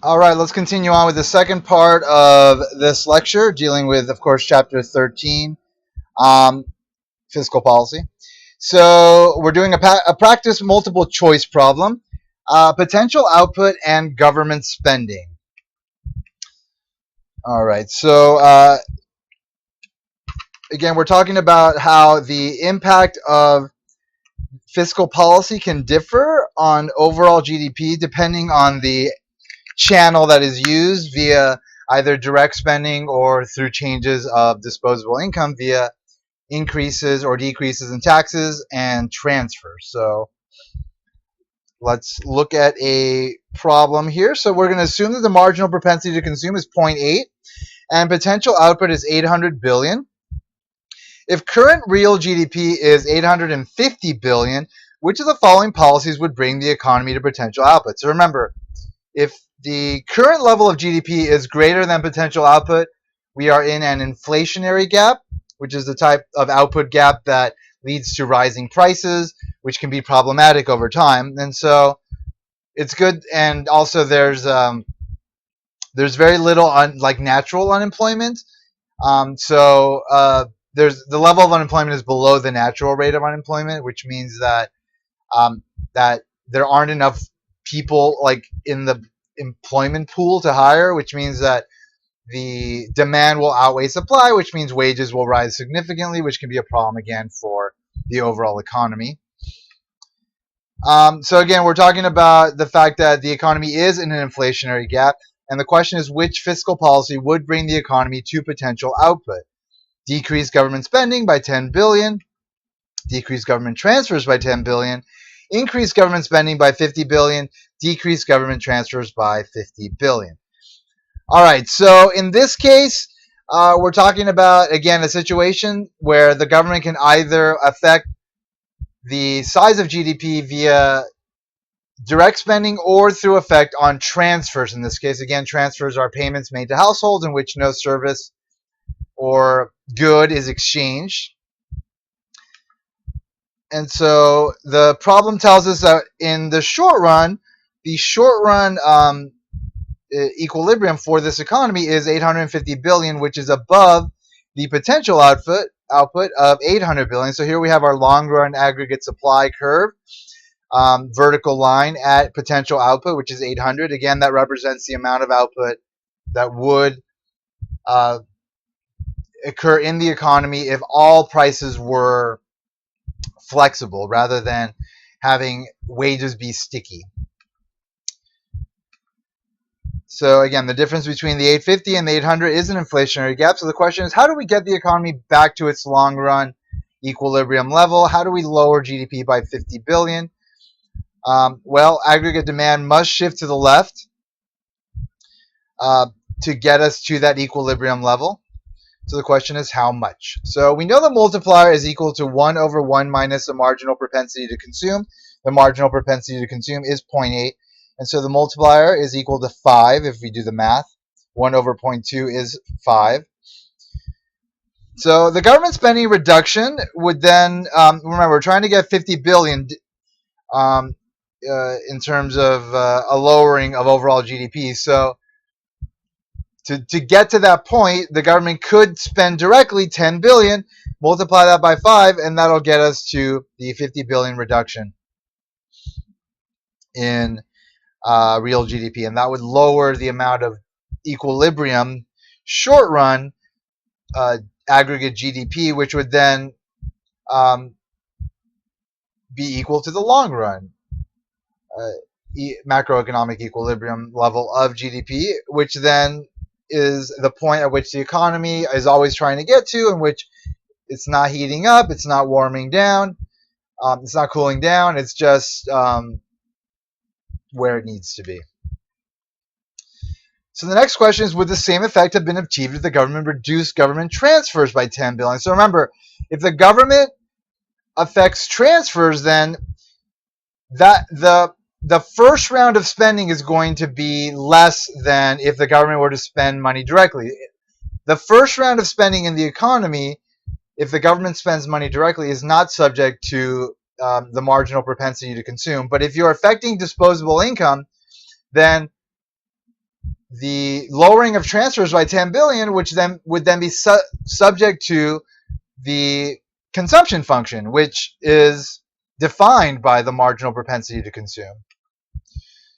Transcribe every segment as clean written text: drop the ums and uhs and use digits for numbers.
All right, let's continue on with the second part of this lecture, dealing with, of course, Chapter 13, um, Fiscal Policy. So we're doing a practice multiple choice problem, potential output and government spending. All right, so again, we're talking about how the impact of fiscal policy can differ on overall GDP depending on the channel that is used via either direct spending or through changes of disposable income via increases or decreases in taxes and transfers. So let's look at a problem here. So we're going to assume that the marginal propensity to consume is 0.8 and potential output is 800 billion. If current real GDP is 850 billion, which of the following policies would bring the economy to potential output? So remember, if the current level of GDP is greater than potential output, we are in an inflationary gap, which is the type of output gap that leads to rising prices, which can be problematic over time. And so it's good. And also there's very little natural unemployment. There's the level of unemployment is below the natural rate of unemployment, which means that that there aren't enough people in the employment pool to hire, which means that the demand will outweigh supply, which means wages will rise significantly, which can be a problem again for the overall economy. So again, we're talking about the fact that the economy is in an inflationary gap, and the question is which fiscal policy would bring the economy to potential output? Decrease government spending by 10 billion, decrease government transfers by 10 billion, increase government spending by 50 billion, decrease government transfers by 50 billion. All right, so in this case, we're talking about, again, a situation where the government can either affect the size of GDP via direct spending or through effect on transfers. In this case, again, transfers are payments made to households in which no service or good is exchanged. And so the problem tells us that in the short run equilibrium for this economy is 850 billion, which is above the potential output of 800 billion. So here we have our long run aggregate supply curve, vertical line at potential output, which is 800. Again, that represents the amount of output that would occur in the economy if all prices were flexible rather than having wages be sticky. So again, the difference between the 850 and the 800 is an inflationary gap. So the question is, how do we get the economy back to its long-run equilibrium level? How do we lower GDP by 50 billion? Well, aggregate demand must shift to the left to get us to that equilibrium level. So the question is how much? So we know the multiplier is equal to 1 over 1 minus the marginal propensity to consume. The marginal propensity to consume is 0.8. And so the multiplier is equal to 5 if we do the math. 1 over 0.2 is 5. So the government spending reduction would then, remember, we're trying to get 50 billion in terms of a lowering of overall GDP. So to get to that point, the government could spend directly 10 billion, multiply that by 5, and that'll get us to the 50 billion reduction in real GDP, and that would lower the amount of equilibrium short run aggregate GDP, which would then be equal to the long run macroeconomic equilibrium level of GDP, which then is the point at which the economy is always trying to get to, in which it's not heating up, it's not warming down, it's not cooling down, it's just where it needs to be. So the next question is, would the same effect have been achieved if the government reduced government transfers by 10 billion? So remember, if the government affects transfers, then that the first round of spending is going to be less than if the government were to spend money directly. The first round of spending in the economy, if the government spends money directly, is not subject to the marginal propensity to consume. But if you're affecting disposable income, then the lowering of transfers by 10 billion, which then would then be subject to the consumption function, which is defined by the marginal propensity to consume.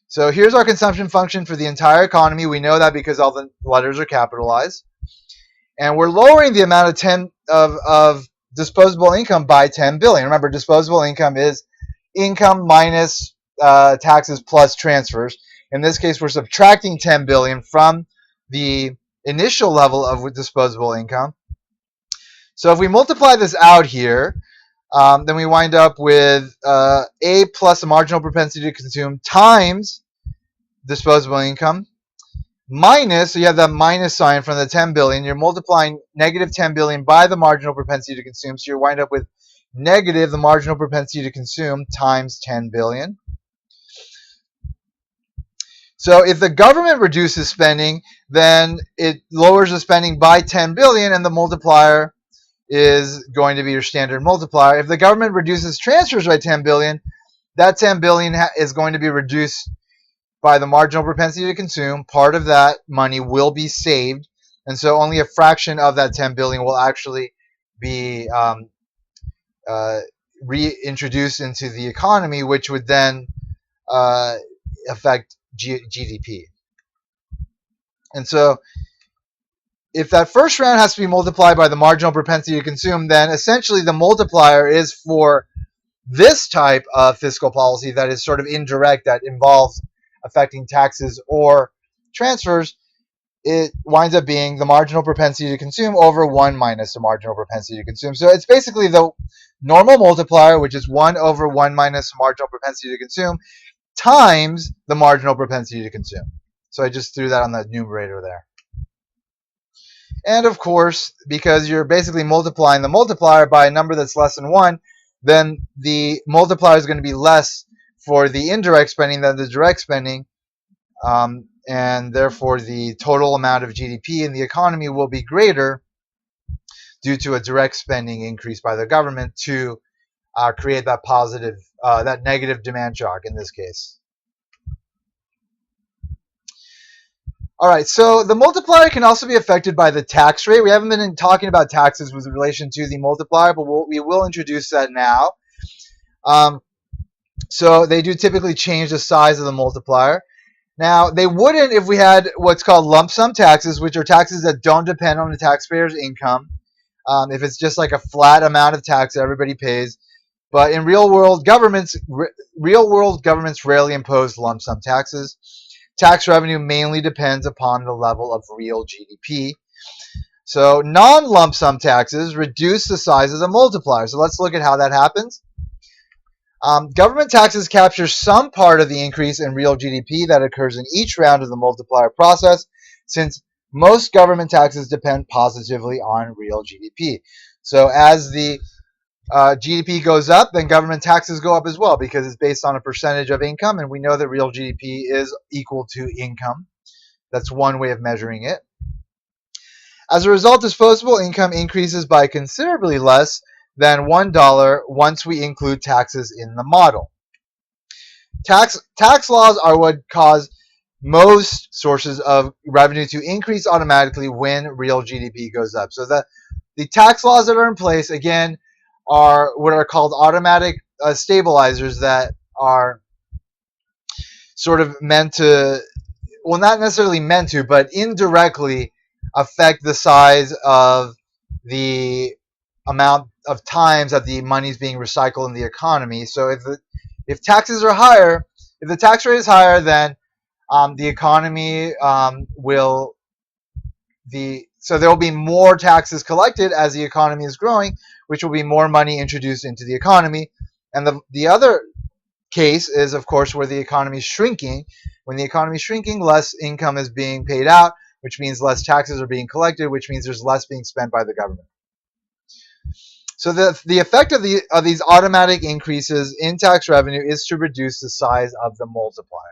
So here's our consumption function for the entire economy. We know that because all the letters are capitalized. And we're lowering the amount of disposable income by 10 billion. Remember, disposable income is income minus taxes plus transfers. In this case, we're subtracting 10 billion from the initial level of disposable income. So if we multiply this out here, then we wind up with A plus a marginal propensity to consume times disposable income minus, so you have that minus sign from the 10 billion. You're multiplying negative 10 billion by the marginal propensity to consume. So you wind up with negative the marginal propensity to consume times 10 billion. So if the government reduces spending, then it lowers the spending by 10 billion, and the multiplier is going to be your standard multiplier. If the government reduces transfers by 10 billion, that 10 billion is going to be reduced by the marginal propensity to consume. Part of that money will be saved, and so only a fraction of that 10 billion will actually be reintroduced into the economy, which would then affect GDP. And so if that first round has to be multiplied by the marginal propensity to consume, then essentially the multiplier is for this type of fiscal policy that is sort of indirect, that involves affecting taxes or transfers. It winds up being the marginal propensity to consume over 1 minus the marginal propensity to consume. So it's basically the normal multiplier, which is 1 over 1 minus the marginal propensity to consume, times the marginal propensity to consume. So I just threw that on the numerator there. And of course, because you're basically multiplying the multiplier by a number that's less than 1, then the multiplier is going to be less for the indirect spending than the direct spending, and therefore the total amount of GDP in the economy will be greater due to a direct spending increase by the government to create that positive, that negative demand shock in this case. All right, so the multiplier can also be affected by the tax rate. We haven't been talking about taxes with relation to the multiplier, but we will introduce that now. So they do typically change the size of the multiplier. Now, they wouldn't if we had what's called lump sum taxes, which are taxes that don't depend on the taxpayer's income. If it's just like a flat amount of tax that everybody pays. But in real world governments rarely impose lump sum taxes. Tax revenue mainly depends upon the level of real GDP. So non-lump sum taxes reduce the size of the multiplier. So let's look at how that happens. Government taxes capture some part of the increase in real GDP that occurs in each round of the multiplier process, since most government taxes depend positively on real GDP. So as the GDP goes up, then government taxes go up as well, because it's based on a percentage of income, and we know that real GDP is equal to income. That's one way of measuring it. As a result, disposable income increases by considerably less than $1 once we include taxes in the model. Tax laws are what cause most sources of revenue to increase automatically when real GDP goes up. So the tax laws that are in place, again, are what are called automatic stabilizers that are sort of meant to, well, not necessarily meant to, but indirectly affect the size of the amount of times that the money is being recycled in the economy. So if taxes are higher, if the tax rate is higher, then the economy so there will be more taxes collected as the economy is growing, which will be more money introduced into the economy. And the other case is, of course, where the economy is shrinking. When the economy is shrinking, less income is being paid out, which means less taxes are being collected, which means there's less being spent by the government. So the effect of these automatic increases in tax revenue is to reduce the size of the multiplier.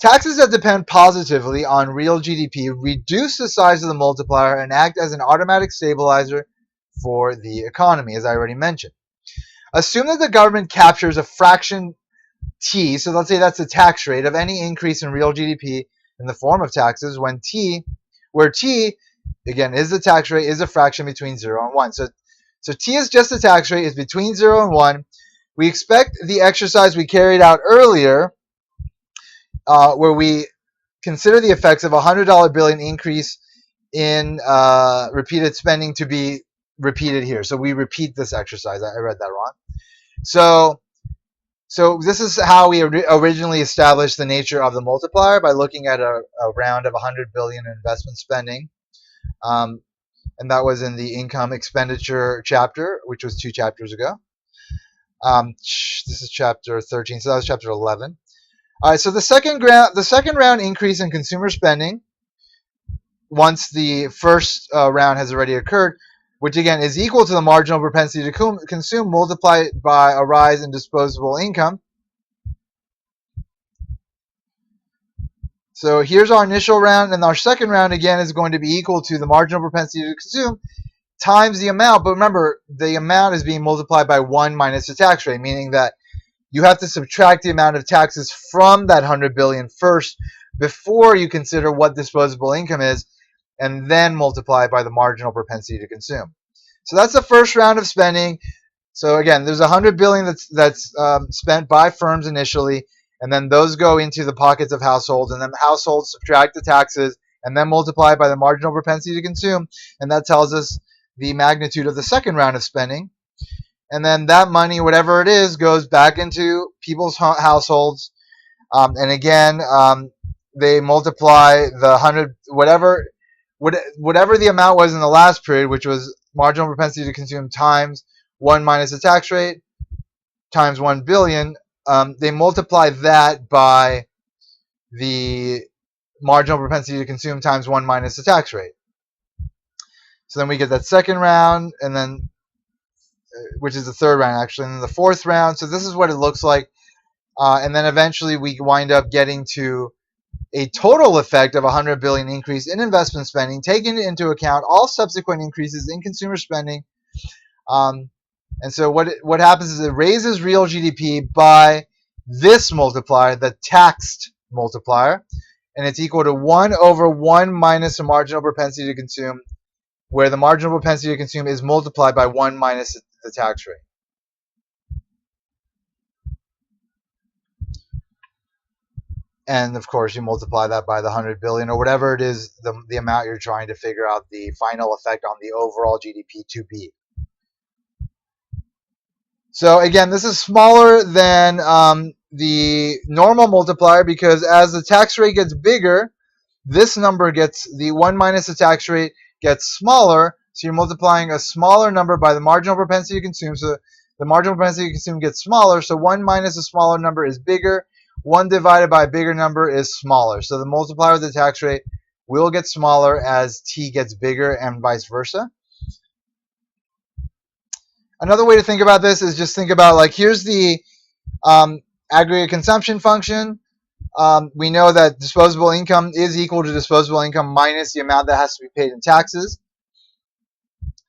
Taxes that depend positively on real GDP reduce the size of the multiplier and act as an automatic stabilizer for the economy, as I already mentioned. Assume that the government captures a fraction T, so let's say that's the tax rate of any increase in real GDP, in the form of taxes where t, again, is the tax rate, is a fraction between 0 and 1. So t is just the tax rate, is between 0 and 1. We expect the exercise we carried out earlier, where we consider the effects of a $100 bill increase in repeated spending to be repeated here. So we repeat this exercise. I read that wrong. So this is how we originally established the nature of the multiplier, by looking at a round of 100 billion in investment spending. And that was in the income expenditure chapter, which was 2 chapters ago. This is chapter 13, so that was chapter 11. All right, so the second round increase in consumer spending, once the first round has already occurred, which again is equal to the marginal propensity to consume multiplied by a rise in disposable income. So here's our initial round, and our second round again is going to be equal to the marginal propensity to consume times the amount. But remember, the amount is being multiplied by 1 minus the tax rate, meaning that you have to subtract the amount of taxes from that 100 billion first before you consider what disposable income is, and then multiply by the marginal propensity to consume. So that's the first round of spending. So again, there's 100 billion that's spent by firms initially, and then those go into the pockets of households, and then households subtract the taxes and then multiply by the marginal propensity to consume, and that tells us the magnitude of the second round of spending. And then that money, whatever it is, goes back into people's households, and again, they multiply the 100 whatever the amount was in the last period, which was marginal propensity to consume times 1 minus the tax rate times 1 billion. They multiply that by the marginal propensity to consume times 1 minus the tax rate. So then we get that second round, and then which is the third round actually, and then the fourth round. So this is what it looks like, and then eventually we wind up getting to a total effect of 100 billion increase in investment spending, taking into account all subsequent increases in consumer spending. And so what happens is it raises real GDP by this multiplier, the taxed multiplier, and it's equal to 1 over 1 minus the marginal propensity to consume, where the marginal propensity to consume is multiplied by 1 minus the tax rate. And of course, you multiply that by the 100 billion or whatever it is, the amount you're trying to figure out the final effect on the overall GDP to be. So again, this is smaller than the normal multiplier, because as the tax rate gets bigger, this number gets, the 1 minus the tax rate gets smaller. So you're multiplying a smaller number by the marginal propensity to consume. So the marginal propensity to consume gets smaller. So 1 minus a smaller number is bigger. 1 divided by a bigger number is smaller. So the multiplier of the tax rate will get smaller as t gets bigger, and vice versa. Another way to think about this is just think about, like, here's the aggregate consumption function. We know that disposable income is equal to disposable income minus the amount that has to be paid in taxes.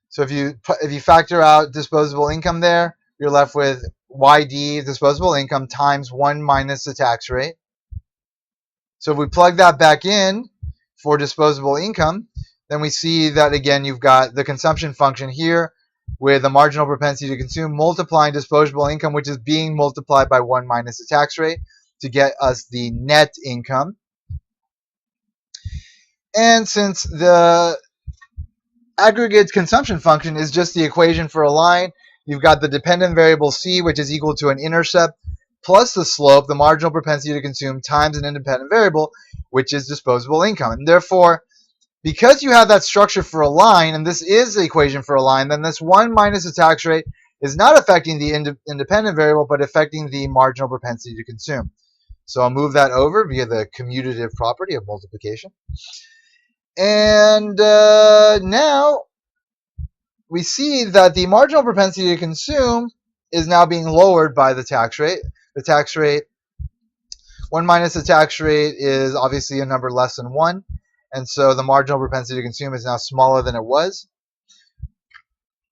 So if you factor out disposable income there, you're left with YD, disposable income, times 1 minus the tax rate. So if we plug that back in for disposable income, then we see that, again, you've got the consumption function here with the marginal propensity to consume multiplying disposable income, which is being multiplied by 1 minus the tax rate to get us the net income. And since the aggregate consumption function is just the equation for a line, you've got the dependent variable c, which is equal to an intercept plus the slope, the marginal propensity to consume, times an independent variable, which is disposable income. And therefore, because you have that structure for a line, and this is the equation for a line, then this 1 minus the tax rate is not affecting the independent variable, but affecting the marginal propensity to consume. So I'll move that over via the commutative property of multiplication. And now we see that the marginal propensity to consume is now being lowered by the tax rate. The tax rate, 1 minus the tax rate, is obviously a number less than 1. And so the marginal propensity to consume is now smaller than it was.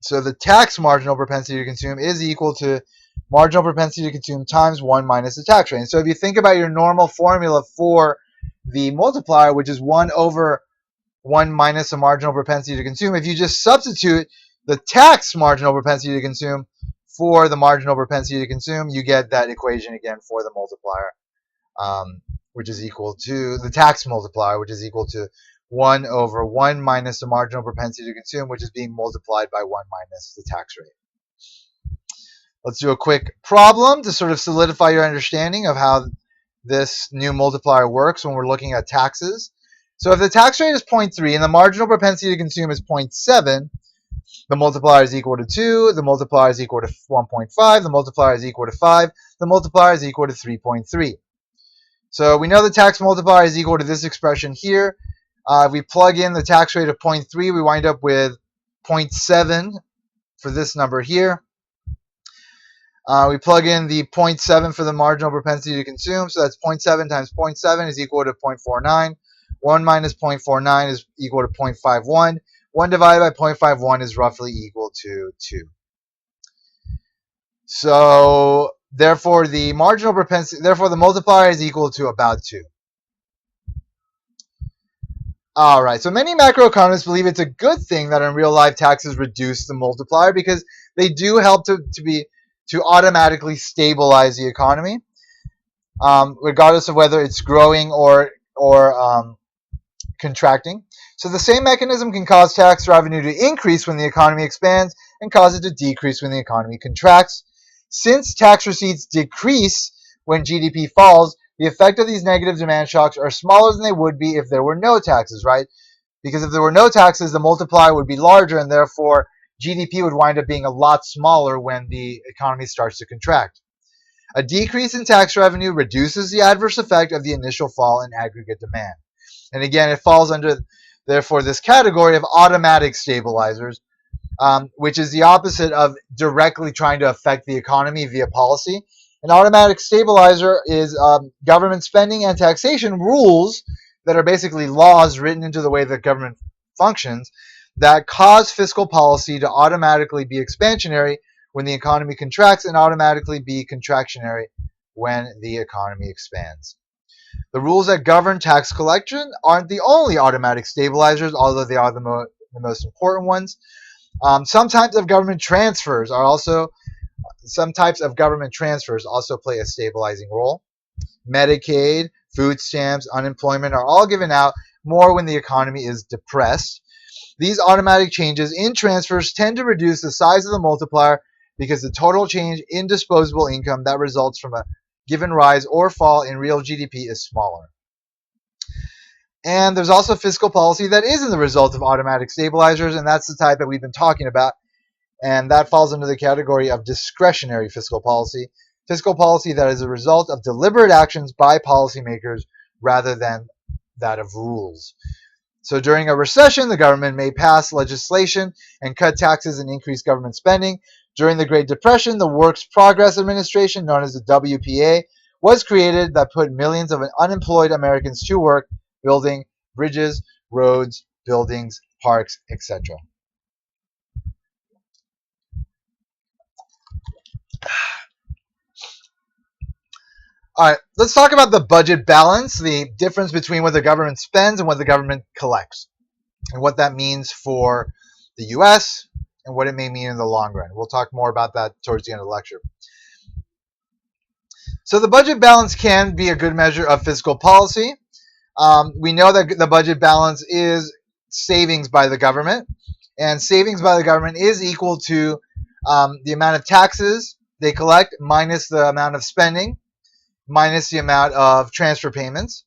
So the tax marginal propensity to consume is equal to marginal propensity to consume times 1 minus the tax rate. And so if you think about your normal formula for the multiplier, which is 1 over 1 minus the marginal propensity to consume, if you just substitute the tax marginal propensity to consume for the marginal propensity to consume, you get that equation again for the multiplier, which is equal to the tax multiplier, which is equal to 1 over 1 minus the marginal propensity to consume, which is being multiplied by 1 minus the tax rate. Let's do a quick problem to sort of solidify your understanding of how this new multiplier works when we're looking at taxes. So if the tax rate is 0.3 and the marginal propensity to consume is 0.7, the multiplier is equal to 2, the multiplier is equal to 1.5, the multiplier is equal to 5, the multiplier is equal to 3.3. So we know the tax multiplier is equal to this expression here. If we plug in the tax rate of 0.3, we wind up with 0.7 for this number here. We plug in the 0.7 for the marginal propensity to consume, so that's 0.7 times 0.7 is equal to 0.49. 1 minus 0.49 is equal to 0.51. 1 divided by 0.51 is roughly equal to 2. So therefore the multiplier is equal to about 2. All right, so many macroeconomists believe it's a good thing that in real life taxes reduce the multiplier because they do help to automatically stabilize the economy, regardless of whether it's growing or contracting. So the same mechanism can cause tax revenue to increase when the economy expands and cause it to decrease when the economy contracts. Since tax receipts decrease when GDP falls, the effect of these negative demand shocks are smaller than they would be if there were no taxes, right? Because if there were no taxes, the multiplier would be larger, and therefore GDP would wind up being a lot smaller when the economy starts to contract. A decrease in tax revenue reduces the adverse effect of the initial fall in aggregate demand. And again, it falls under, therefore, this category of automatic stabilizers, which is the opposite of directly trying to affect the economy via policy. An automatic stabilizer is government spending and taxation rules that are basically laws written into the way that government functions that cause fiscal policy to automatically be expansionary when the economy contracts and automatically be contractionary when the economy expands. The rules that govern tax collection aren't the only automatic stabilizers, although they are the most important ones. Some types of government transfers also play a stabilizing role. Medicaid, food stamps, unemployment are all given out more when the economy is depressed. These automatic changes in transfers tend to reduce the size of the multiplier because the total change in disposable income that results from a given rise or fall in real GDP is smaller. And there's also fiscal policy that isn't the result of automatic stabilizers, and that's the type that we've been talking about, and that falls under the category of discretionary fiscal policy that is a result of deliberate actions by policymakers rather than that of rules. So during a recession, the government may pass legislation and cut taxes and increase government spending. During the Great Depression, the Works Progress Administration, known as the WPA, was created that put millions of unemployed Americans to work building bridges, roads, buildings, parks, etc. All right, let's talk about the budget balance, the difference between what the government spends and what the government collects, and what that means for the U.S. and what it may mean in the long run. We'll talk more about that towards the end of the lecture. So the budget balance can be a good measure of fiscal policy. We know that the budget balance is savings by the government, and savings by the government is equal to the amount of taxes they collect minus the amount of spending minus the amount of transfer payments.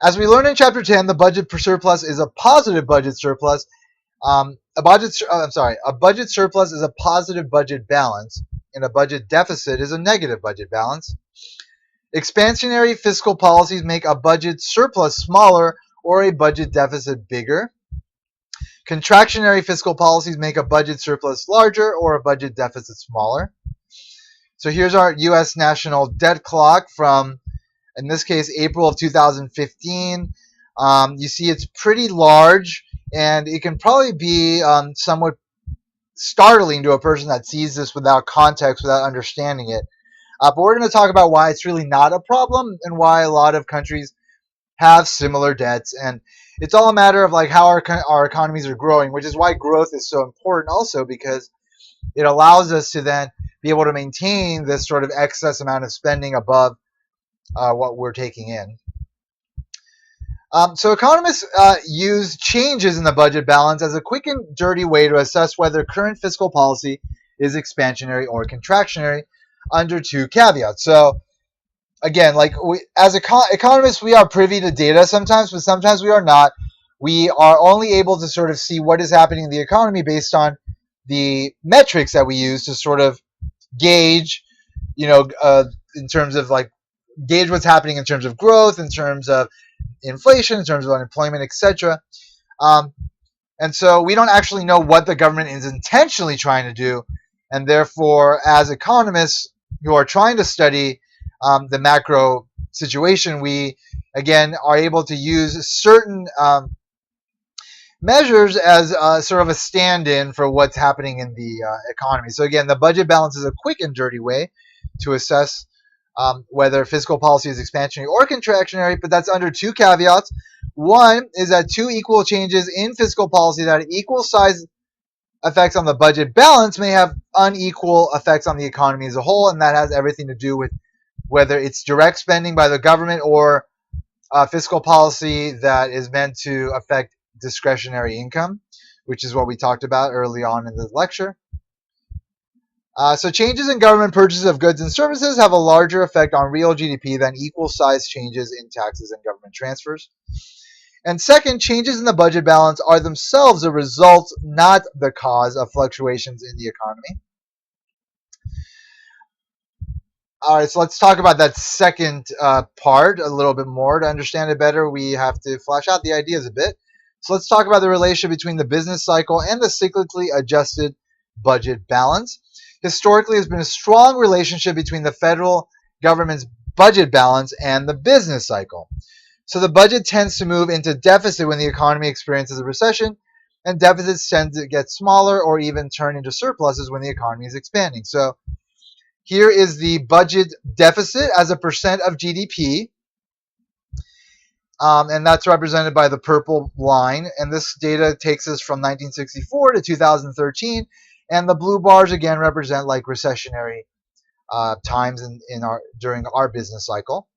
As we learned in Chapter 10, the budget surplus is a positive budget surplus. A budget surplus is a positive budget balance, and a budget deficit is a negative budget balance. Expansionary fiscal policies make a budget surplus smaller or a budget deficit bigger. Contractionary fiscal policies make a budget surplus larger or a budget deficit smaller. So here's our U.S. national debt clock from, in this case, April of 2015. You see it's pretty large, and it can probably be somewhat startling to a person that sees this without context, without understanding it. But we're going to talk about why it's really not a problem and why a lot of countries have similar debts. And it's all a matter of like how our economies are growing, which is why growth is so important also, because it allows us to then be able to maintain this sort of excess amount of spending above what we're taking in. So economists use changes in the budget balance as a quick and dirty way to assess whether current fiscal policy is expansionary or contractionary under two caveats. So again, like as economists, we are privy to data sometimes, but sometimes we are not. We are only able to sort of see what is happening in the economy based on the metrics that we use to sort of gauge, in terms of like gauge what's happening in terms of growth, in terms of inflation, in terms of unemployment, etc. Um, and so we don't actually know what the government is intentionally trying to do, and therefore, as economists who are trying to study the macro situation, we again are able to use certain measures as sort of a stand-in for what's happening in the economy. So again, the budget balance is a quick and dirty way to assess whether fiscal policy is expansionary or contractionary, but that's under two caveats. One is that two equal changes in fiscal policy that have equal size effects on the budget balance may have unequal effects on the economy as a whole, and that has everything to do with whether it's direct spending by the government or fiscal policy that is meant to affect discretionary income, which is what we talked about early on in the lecture. So changes in government purchases of goods and services have a larger effect on real GDP than equal size changes in taxes and government transfers. And second, changes in the budget balance are themselves a result, not the cause, of fluctuations in the economy. All right, so let's talk about that second part a little bit more. To understand it better, we have to flesh out the ideas a bit. So let's talk about the relation between the business cycle and the cyclically adjusted budget balance. Historically, there's been a strong relationship between the federal government's budget balance and the business cycle. So the budget tends to move into deficit when the economy experiences a recession, and deficits tend to get smaller or even turn into surpluses when the economy is expanding. So here is the budget deficit as a percent of GDP, and that's represented by the purple line. And this data takes us from 1964 to 2013, and the blue bars again represent like recessionary times during our business cycle.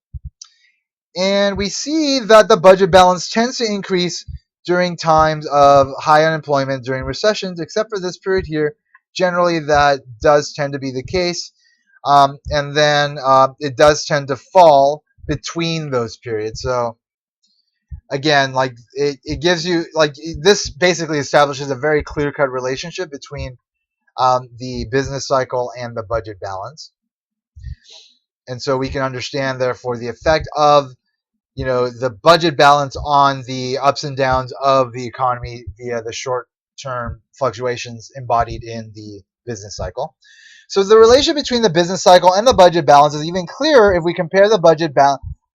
And we see that the budget balance tends to increase during times of high unemployment during recessions, except for this period here. Generally, that does tend to be the case. And then it does tend to fall between those periods. So again, like it gives you like this basically establishes a very clear-cut relationship between the business cycle and the budget balance. And so we can understand, therefore, the effect of the budget balance on the ups and downs of the economy via the short-term fluctuations embodied in the business cycle. So the relation between the business cycle and the budget balance is even clearer if we compare the budget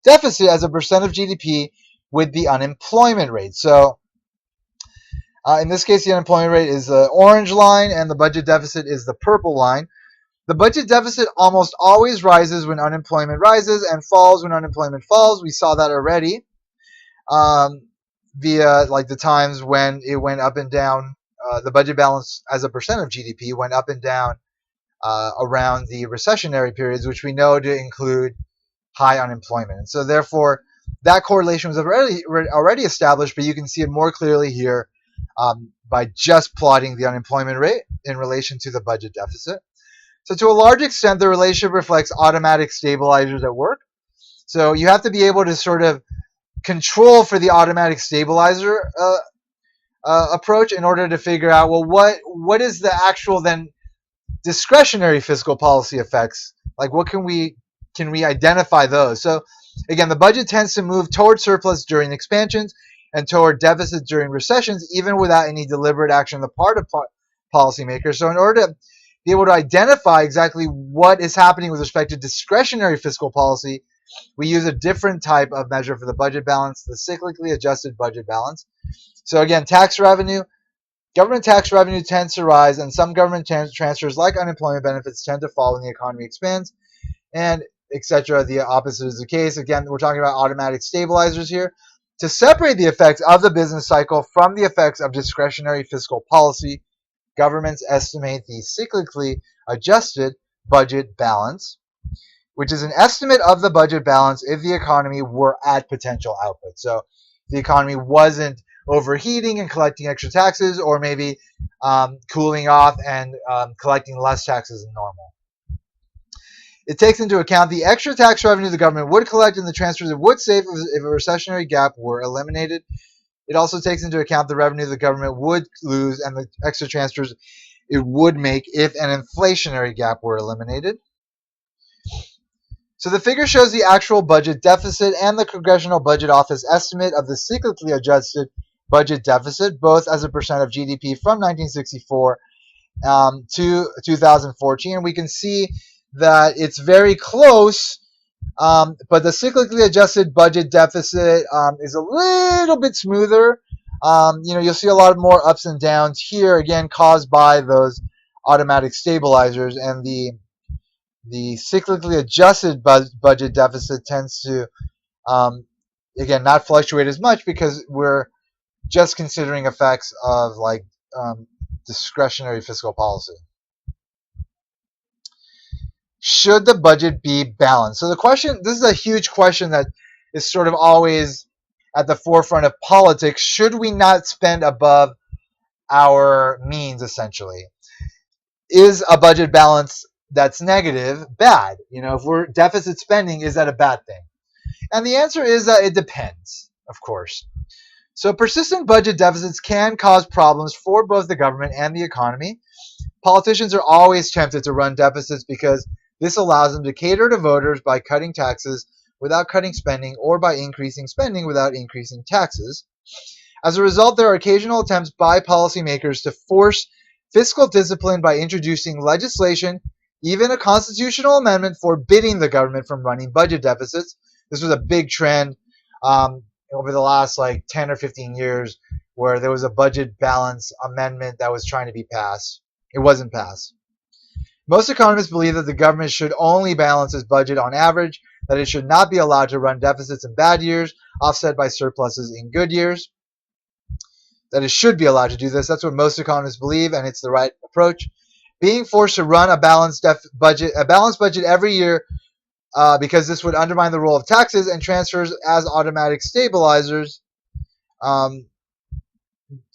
deficit as a percent of GDP with the unemployment rate. So in this case, the unemployment rate is the orange line and the budget deficit is the purple line. The budget deficit almost always rises when unemployment rises and falls when unemployment falls. We saw that already via like the times when it went up and down. The budget balance as a percent of GDP went up and down around the recessionary periods, which we know to include high unemployment. And so therefore, that correlation was already established, but you can see it more clearly here by just plotting the unemployment rate in relation to the budget deficit. So to a large extent, the relationship reflects automatic stabilizers at work. So you have to be able to sort of control for the automatic stabilizer approach in order to figure out, well, what is the actual then discretionary fiscal policy effects? Like what can we identify those? So again, the budget tends to move toward surplus during expansions and toward deficits during recessions, even without any deliberate action on the part of policymakers. So in order to be able to identify exactly what is happening with respect to discretionary fiscal policy, we use a different type of measure for the budget balance, the cyclically adjusted budget balance. So again, tax revenue. Government tax revenue tends to rise, and some government transfers, like unemployment benefits, tend to fall when the economy expands. and etc. The opposite is the case. Again, we're talking about automatic stabilizers here. To separate the effects of the business cycle from the effects of discretionary fiscal policy, governments estimate the cyclically adjusted budget balance, which is an estimate of the budget balance if the economy were at potential output. So the economy wasn't overheating and collecting extra taxes, or maybe cooling off and collecting less taxes than normal. It takes into account the extra tax revenue the government would collect and the transfers it would save if a recessionary gap were eliminated. It also takes into account the revenue the government would lose and the extra transfers it would make if an inflationary gap were eliminated. So the figure shows the actual budget deficit and the Congressional Budget Office estimate of the cyclically adjusted budget deficit, both as a percent of GDP from 1964 to 2014. And we can see that it's very close, but the cyclically adjusted budget deficit is a little bit smoother. You'll see a lot more ups and downs here, again, caused by those automatic stabilizers, and the cyclically adjusted budget deficit tends to, again, not fluctuate as much because we're just considering effects of discretionary fiscal policy. Should the budget be balanced? So the question, this is a huge question that is sort of always at the forefront of politics. Should we not spend above our means, essentially? Is a budget balance that's negative bad? If we're deficit spending, is that a bad thing? And the answer is that it depends, of course. So persistent budget deficits can cause problems for both the government and the economy. Politicians are always tempted to run deficits because this allows them to cater to voters by cutting taxes without cutting spending, or by increasing spending without increasing taxes. As a result, there are occasional attempts by policymakers to force fiscal discipline by introducing legislation, even a constitutional amendment forbidding the government from running budget deficits. This was a big trend over the last 10 or 15 years, where there was a budget balance amendment that was trying to be passed. It wasn't passed. Most economists believe that the government should only balance its budget on average, that it should not be allowed to run deficits in bad years, offset by surpluses in good years. That it should be allowed to do this. That's what most economists believe, and it's the right approach. Being forced to run a balanced budget every year, because this would undermine the role of taxes and transfers as automatic stabilizers,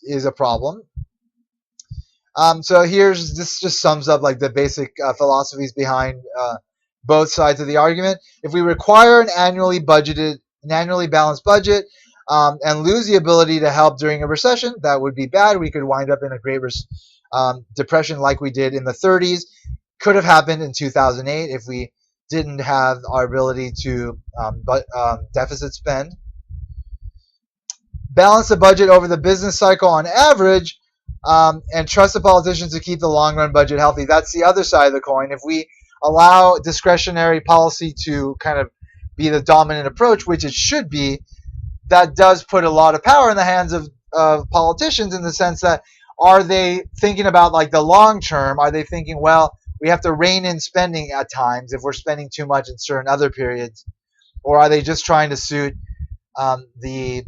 is a problem. So this just sums up the basic philosophies behind both sides of the argument. If we require an annually balanced budget and lose the ability to help during a recession, that would be bad. We could wind up in a great depression like we did in the 30s. Could have happened in 2008 if we didn't have our ability to deficit spend. Balance the budget over the business cycle on average, and trust the politicians to keep the long-run budget healthy. That's the other side of the coin. If we allow discretionary policy to kind of be the dominant approach, which it should be, that does put a lot of power in the hands of politicians, in the sense that, are they thinking about the long term? Are they thinking, well, we have to rein in spending at times if we're spending too much in certain other periods? Or are they just trying to suit the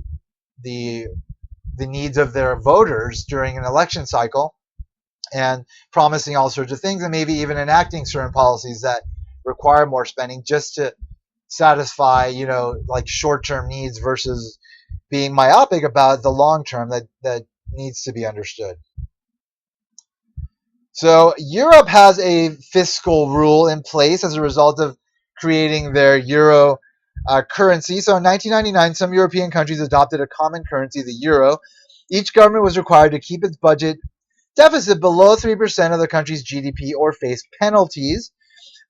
needs of their voters during an election cycle, and promising all sorts of things, and maybe even enacting certain policies that require more spending just to satisfy short-term needs, versus being myopic about the long term that needs to be understood? So Europe has a fiscal rule in place as a result of creating their euro currency. So in 1999, some European countries adopted a common currency, the euro. Each government was required to keep its budget deficit below 3% of the country's GDP or face penalties.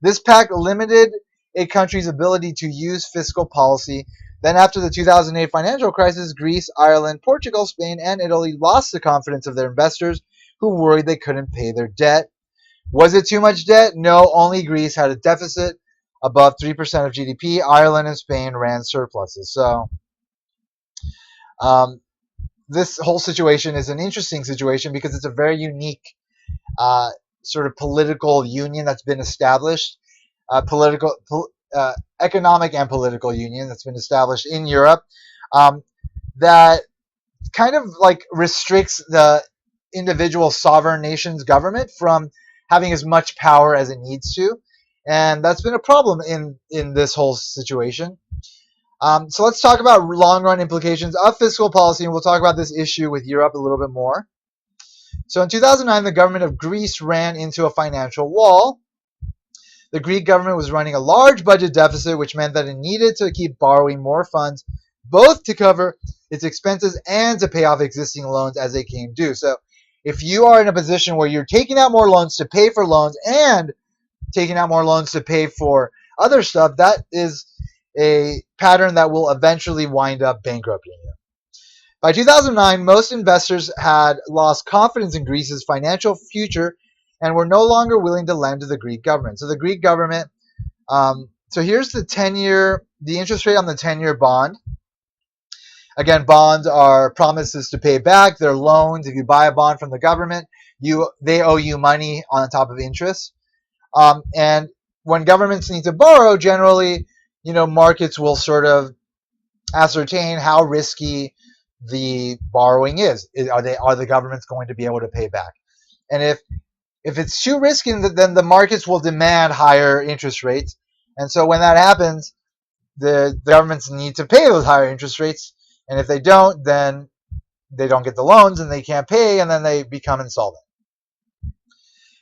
This pact limited a country's ability to use fiscal policy. Then, after the 2008 financial crisis, Greece, Ireland, Portugal, Spain, and Italy lost the confidence of their investors, who worried they couldn't pay their debt. Was it too much debt? No, only Greece had a deficit above 3% of GDP. Ireland and Spain ran surpluses. So this whole situation is an interesting situation because it's a very unique sort of political union that's been established. political, economic and political union that's been established in Europe, um, that kind of like restricts the individual sovereign nation's government from having as much power as it needs to, and that's been a problem in this whole situation. So let's talk about long run implications of fiscal policy, and we'll talk about this issue with Europe a little bit more. So in 2009, the government of Greece ran into a financial wall. The Greek government was running a large budget deficit, which meant that it needed to keep borrowing more funds, both to cover its expenses and to pay off existing loans as they came due. So if you are in a position where you're taking out more loans to pay for loans and taking out more loans to pay for other stuff, that is a pattern that will eventually wind up bankrupting you. By 2009, most investors had lost confidence in Greece's financial future and were no longer willing to lend to the Greek government. So the Greek government, so here's the the interest rate on the 10-year bond. Again, bonds are promises to pay back. They're loans. If you buy a bond from the government, they owe you money on top of interest. And when governments need to borrow, generally, markets will sort of ascertain how risky the borrowing is. Are the governments going to be able to pay back? And if it's too risky, then the markets will demand higher interest rates. And so when that happens, the governments need to pay those higher interest rates. And if they don't, then they don't get the loans and they can't pay, and then they become insolvent.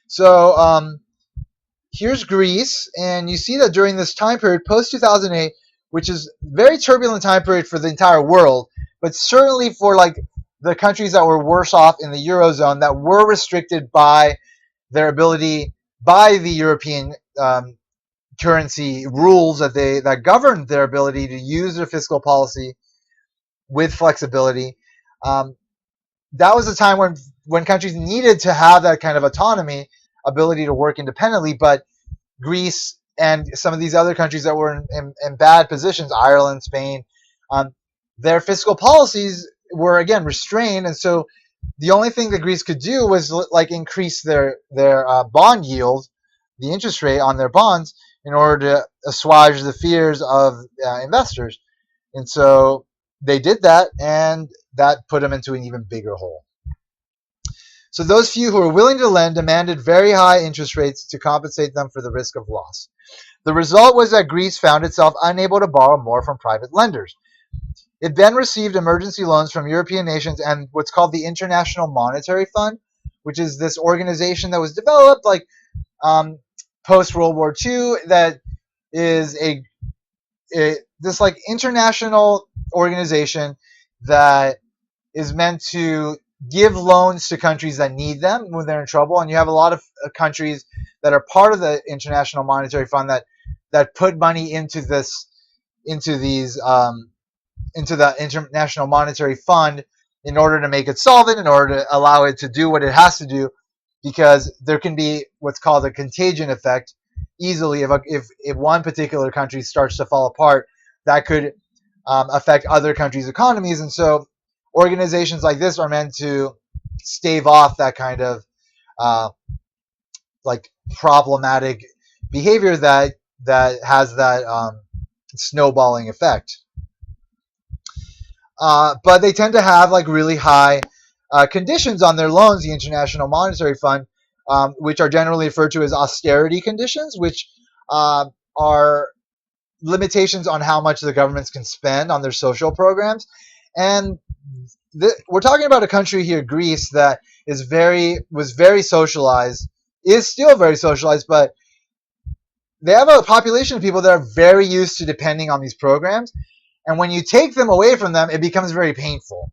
So here's Greece, and you see that during this time period, post-2008, which is a very turbulent time period for the entire world, but certainly for like the countries that were worse off in the Eurozone, that were restricted by their ability, by the European currency rules that governed their ability to use their fiscal policy with flexibility. That was a time when countries needed to have that kind of autonomy, ability to work independently, but Greece and some of these other countries that were in bad positions, Ireland, Spain, their fiscal policies were again restrained, and so the only thing that Greece could do was like increase their bond yield, the interest rate on their bonds, in order to assuage the fears of investors. And so they did that, and that put them into an even bigger hole. So those few who were willing to lend demanded very high interest rates to compensate them for the risk of loss. The result was that Greece found itself unable to borrow more from private lenders. It then received emergency loans from European nations and what's called the International Monetary Fund, which is this organization that was developed like post-World War II, that is this like international organization that is meant to give loans to countries that need them when they're in trouble. And you have a lot of countries that are part of the International Monetary Fund that put money into the International Monetary Fund in order to make it solvent, in order to allow it to do what it has to do, because there can be what's called a contagion effect easily. If one particular country starts to fall apart, that could affect other countries' economies. And so organizations like this are meant to stave off that kind of like problematic behavior that has that snowballing effect. But they tend to have like really high conditions on their loans, the International Monetary Fund, which are generally referred to as austerity conditions, which are limitations on how much the governments can spend on their social programs. And we're talking about a country here, Greece, that was very socialized, is still very socialized, but they have a population of people that are very used to depending on these programs. And when you take them away from them, it becomes very painful,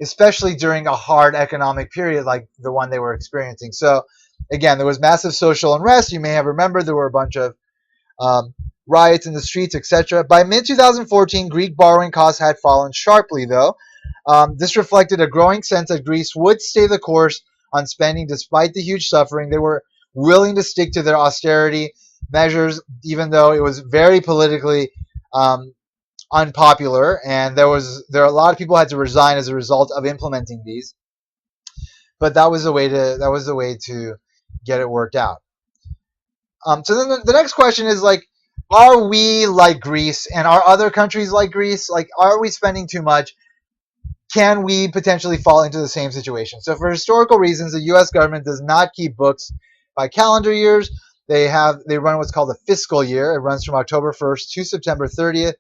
especially during a hard economic period like the one they were experiencing. So again, there was massive social unrest. You may have remembered there were a bunch of riots in the streets, etc. By mid-2014, Greek borrowing costs had fallen sharply, though. This reflected a growing sense that Greece would stay the course on spending despite the huge suffering. They were willing to stick to their austerity measures, even though it was very politically unpopular, and there are a lot of people had to resign as a result of implementing these. But that was the way to get it worked out. So then the next question is like, are we like Greece and are other countries like Greece? Like, are we spending too much? Can we potentially fall into the same situation? So for historical reasons, the U.S. government does not keep books by calendar years. They run what's called a fiscal year. It runs from October 1st to September 30th,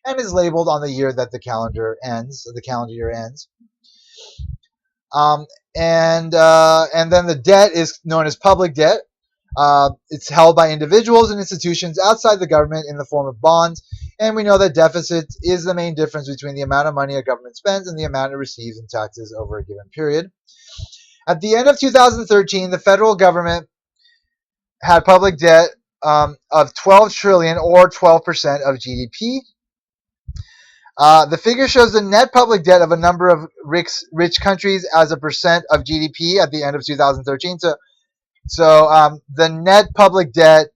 and is labeled on the year that the calendar ends. The calendar year ends. Um, and then the debt is known as public debt. It's held by individuals and institutions outside the government in the form of bonds. And we know that deficit is the main difference between the amount of money a government spends and the amount it receives in taxes over a given period. At the end of 2013, the federal government had public debt of 12 trillion or 12% of GDP. The figure shows the net public debt of a number of rich countries as a percent of GDP at the end of 2013. So the net public debt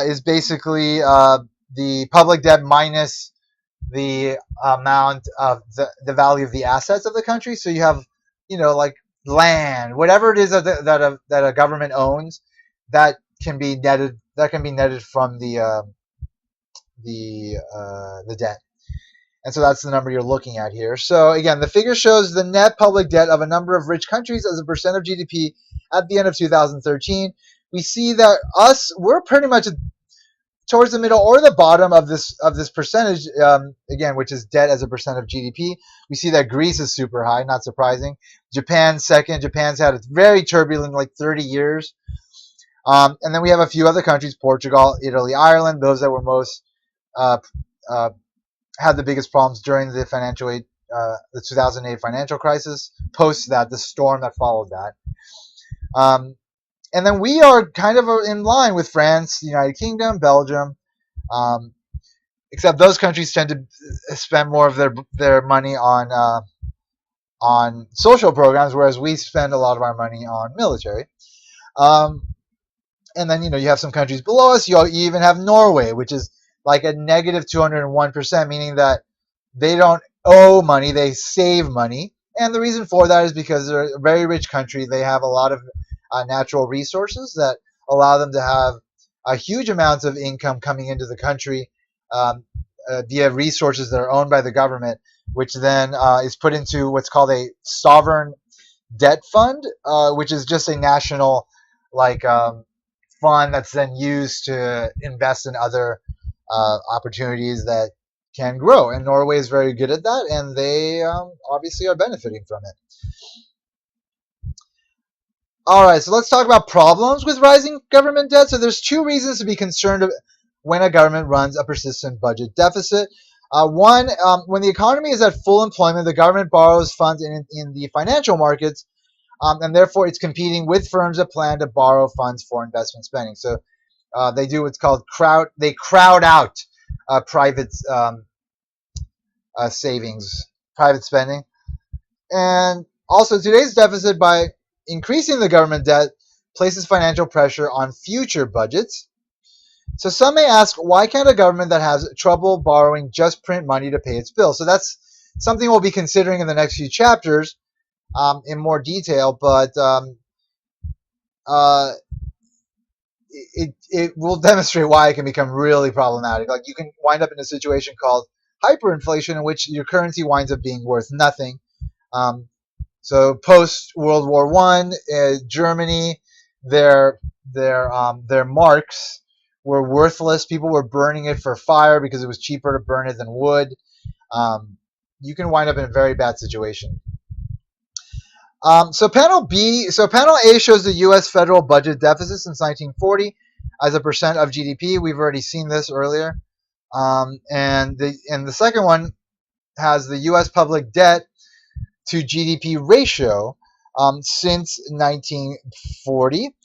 is basically the public debt minus the amount of the value of the assets of the country. So you have, like land, whatever it is that a government owns, that can be netted. That can be netted from the debt. And so that's the number you're looking at here. So again, the figure shows the net public debt of a number of rich countries as a percent of GDP at the end of 2013. We see that we're pretty much towards the middle or the bottom of this percentage, again, which is debt as a percent of GDP. We see that Greece is super high, not surprising. Japan's second. Japan's had a very turbulent, like 30 years. And then we have a few other countries, Portugal, Italy, Ireland, those that were most uh, uh, had the biggest problems during the the 2008 financial crisis. Post that, the storm that followed that, and then we are kind of in line with France, the United Kingdom, Belgium, um, except those countries tend to spend more of their money on social programs, whereas we spend a lot of our money on military. Um, and then you have some countries below us. You even have Norway, which is like a negative 201%, meaning that they don't owe money, they save money. And the reason for that is because they're a very rich country. They have a lot of natural resources that allow them to have huge amounts of income coming into the country um, via resources that are owned by the government, which then is put into what's called a sovereign debt fund, which is just a national like fund that's then used to invest in other opportunities that can grow. And Norway is very good at that, and they obviously are benefiting from it. All right, so let's talk about problems with rising government debt. So there's two reasons to be concerned when a government runs a persistent budget deficit. One, when the economy is at full employment, the government borrows funds in the financial markets, and therefore it's competing with firms that plan to borrow funds for investment spending. So they do what's called they crowd out private savings, private spending. And also, today's deficit, by increasing the government debt, places financial pressure on future budgets. So some may ask, why can't a government that has trouble borrowing just print money to pay its bills? So that's something we'll be considering in the next few chapters in more detail, but uh, it will demonstrate why it can become really problematic. Like you can wind up in a situation called hyperinflation, in which your currency winds up being worth nothing. Um, so post World War One, Germany, their marks were worthless. People were burning it for fire because it was cheaper to burn it than wood. You can wind up in a very bad situation. So panel A shows the U.S. federal budget deficit since 1940 as a percent of GDP. We've already seen this earlier. And the second one has the U.S. public debt to GDP ratio since 1940.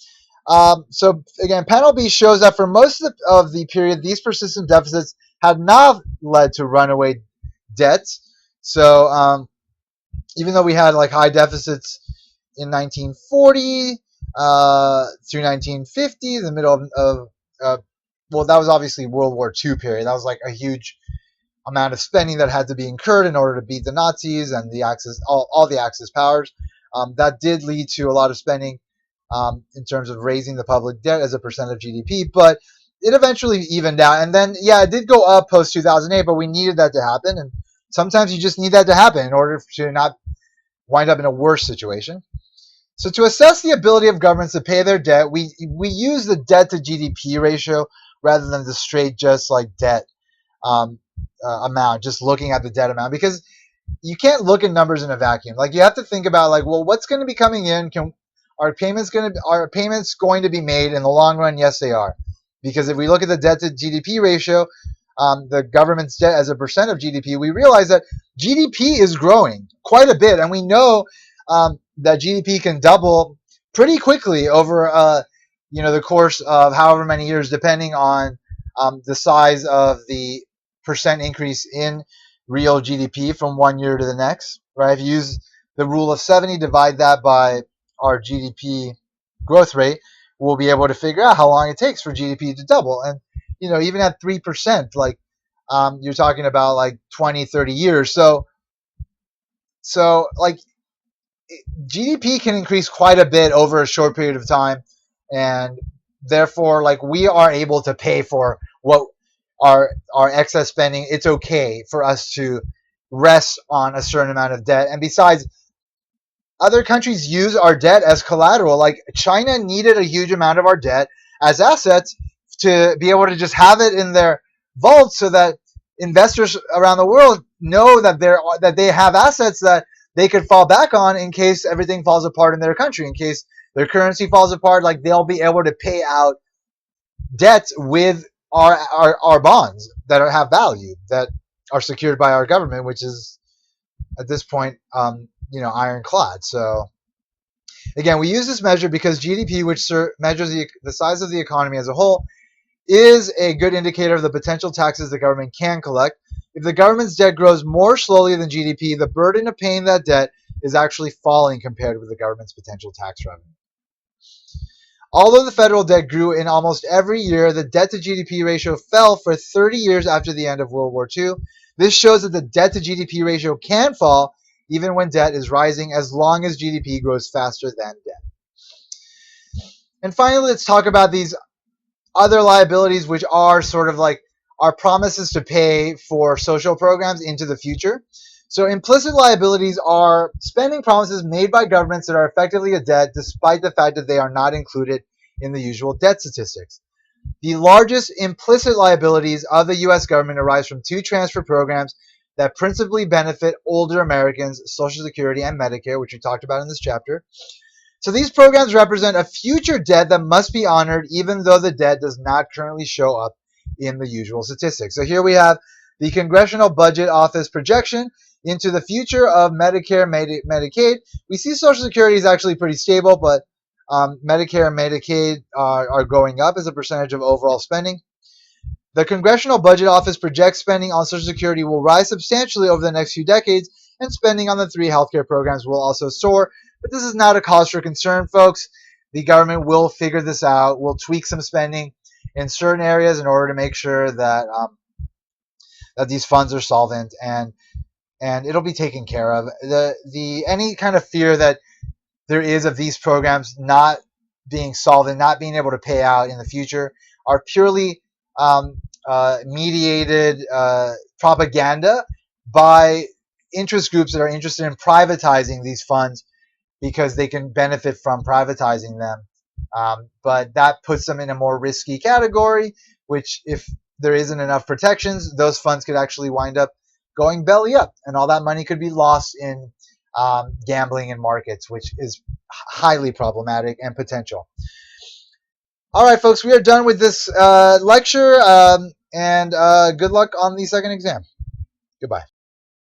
So again, panel B shows that for most of the period, these persistent deficits had not led to runaway debts. So even though we had like high deficits in 1940 through 1950, the middle of well, that was obviously World War II period. That was like a huge amount of spending that had to be incurred in order to beat the Nazis and the Axis, all the Axis powers. That did lead to a lot of spending in terms of raising the public debt as a percent of GDP, but it eventually evened out. And then, yeah, it did go up post 2008, but we needed that to happen. And sometimes you just need that to happen in order to not wind up in a worse situation. So to assess the ability of governments to pay their debt, we use the debt to GDP ratio rather than the straight just like debt um, amount, just looking at the debt amount, because you can't look at numbers in a vacuum. Like you have to think about like, well, what's going to be coming in? Are payments going to be made in the long run? Yes, they are, because if we look at the debt to GDP ratio, the government's debt as a percent of GDP, we realize that GDP is growing quite a bit, and we know that GDP can double pretty quickly over the course of however many years, depending on the size of the percent increase in real GDP from one year to the next. Right? If you use the rule of 70, divide that by our GDP growth rate, we'll be able to figure out how long it takes for GDP to double. And even at 3%, like you're talking about like 20, 30 years. So like GDP can increase quite a bit over a short period of time, and therefore, like we are able to pay for what our excess spending. It's okay for us to rest on a certain amount of debt. And besides, other countries use our debt as collateral. Like China needed a huge amount of our debt as assets to be able to just have it in their vault, so that investors around the world know that they have assets that they could fall back on in case everything falls apart in their country, in case their currency falls apart. Like they'll be able to pay out debt with our bonds that have value, that are secured by our government, which is at this point ironclad. So again, we use this measure because GDP, which measures the size of the economy as a whole, is a good indicator of the potential taxes the government can collect. If the government's debt grows more slowly than GDP, the burden of paying that debt is actually falling compared with the government's potential tax revenue. Although the federal debt grew in almost every year, the debt to GDP ratio fell for 30 years after the end of World War II. This shows that the debt to GDP ratio can fall even when debt is rising, as long as GDP grows faster than debt. And finally, let's talk about these other liabilities, which are sort of like our promises to pay for social programs into the future. So implicit liabilities are spending promises made by governments that are effectively a debt, despite the fact that they are not included in the usual debt statistics. The largest implicit liabilities of the U.S. government arise from two transfer programs that principally benefit older Americans, Social Security and Medicare, which we talked about in this chapter. So these programs represent a future debt that must be honored, even though the debt does not currently show up in the usual statistics. So here we have the Congressional Budget Office projection into the future of Medicare, Medicaid. We see Social Security is actually pretty stable, but Medicare and Medicaid are going up as a percentage of overall spending. The Congressional Budget Office projects spending on Social Security will rise substantially over the next few decades, and spending on the three healthcare programs will also soar. But this is not a cause for concern, folks. The government will figure this out. We'll tweak some spending in certain areas in order to make sure that that these funds are solvent, and it'll be taken care of. The any kind of fear that there is of these programs not being solvent, not being able to pay out in the future, are purely mediated propaganda by interest groups that are interested in privatizing these funds because they can benefit from privatizing them. But that puts them in a more risky category, which if there isn't enough protections, those funds could actually wind up going belly up, and all that money could be lost in gambling in markets, which is highly problematic and potential. All right, folks, we are done with this lecture, and good luck on the second exam. Goodbye.